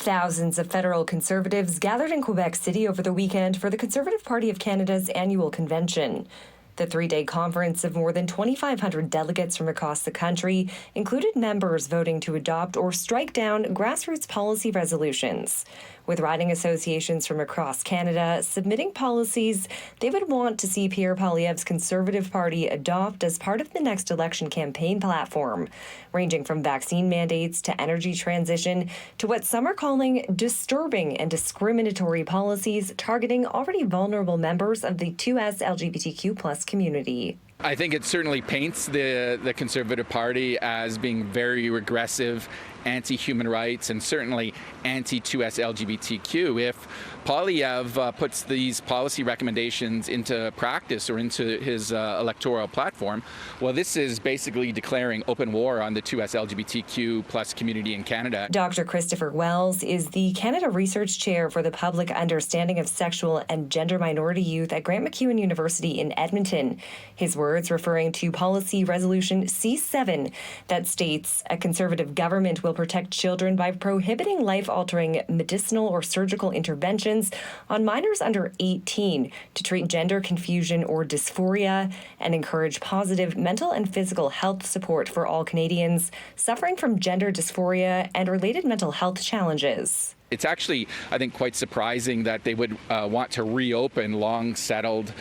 Thousands of federal Conservatives gathered in Quebec City over the weekend for the Conservative Party of Canada's annual convention. The three-day conference of more than 2,500 delegates from across the country included members voting to adopt or strike down grassroots policy resolutions, with riding associations from across Canada submitting policies they would want to see Pierre Poilievre's Conservative Party adopt as part of the next election campaign platform, ranging from vaccine mandates to energy transition to what some are calling disturbing and discriminatory policies targeting already vulnerable members of the 2S LGBTQ+ community. I think it certainly paints the Conservative Party as being very regressive, anti-human rights, and certainly anti-2S LGBTQ. If Poilievre puts these policy recommendations into practice or into his electoral platform, well, this is basically declaring open war on the 2S LGBTQ+ community in Canada. Dr. Christopher Wells is the Canada Research Chair for the Public Understanding of Sexual and Gender Minority Youth at Grant MacEwan University in Edmonton. His words referring to Policy Resolution C7 that states a Conservative government will protect children by prohibiting life-altering medicinal or surgical interventions on minors under 18 to treat gender confusion or dysphoria and encourage positive mental and physical health support for all Canadians suffering from gender dysphoria and related mental health challenges. It's actually, I think, quite surprising that they would want to reopen long-settled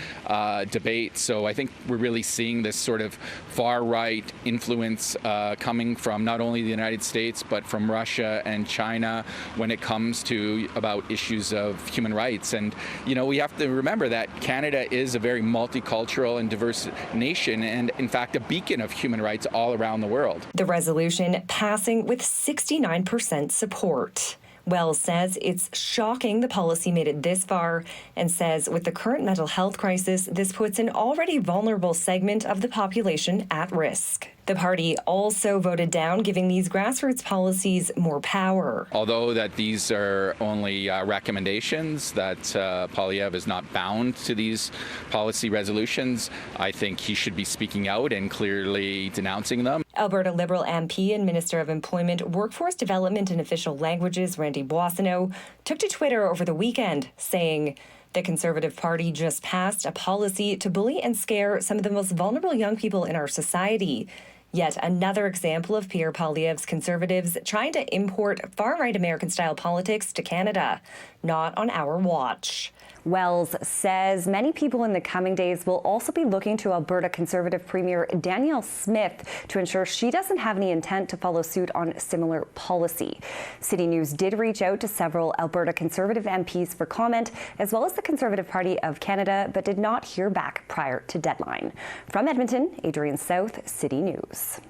debates. So I think we're really seeing this sort of far-right influence coming from not only the United States, but from Russia and China when it comes to about issues of human rights. And, you know, we have to remember that Canada is a very multicultural and diverse nation and, in fact, a beacon of human rights all around the world. The resolution passing with 69% support. Wells says it's shocking the policy made it this far and says with the current mental health crisis, this puts an already vulnerable segment of the population at risk. The party also voted down giving these grassroots policies more power. Although that these are only recommendations, that Poilievre is not bound to these policy resolutions, I think he should be speaking out and clearly denouncing them. Alberta Liberal MP and Minister of Employment, Workforce Development and Official Languages, Randy Boissonnault, took to Twitter over the weekend, saying, "The Conservative Party just passed a policy to bully and scare some of the most vulnerable young people in our society. Yet another example of Pierre Poilievre's Conservatives trying to import far-right American-style politics to Canada. Not on our watch." Wells says many people in the coming days will also be looking to Alberta Conservative Premier Danielle Smith to ensure she doesn't have any intent to follow suit on similar policy. City News did reach out to several Alberta Conservative MPs for comment, as well as the Conservative Party of Canada, but did not hear back prior to deadline. From Edmonton, Adrienne South, City News.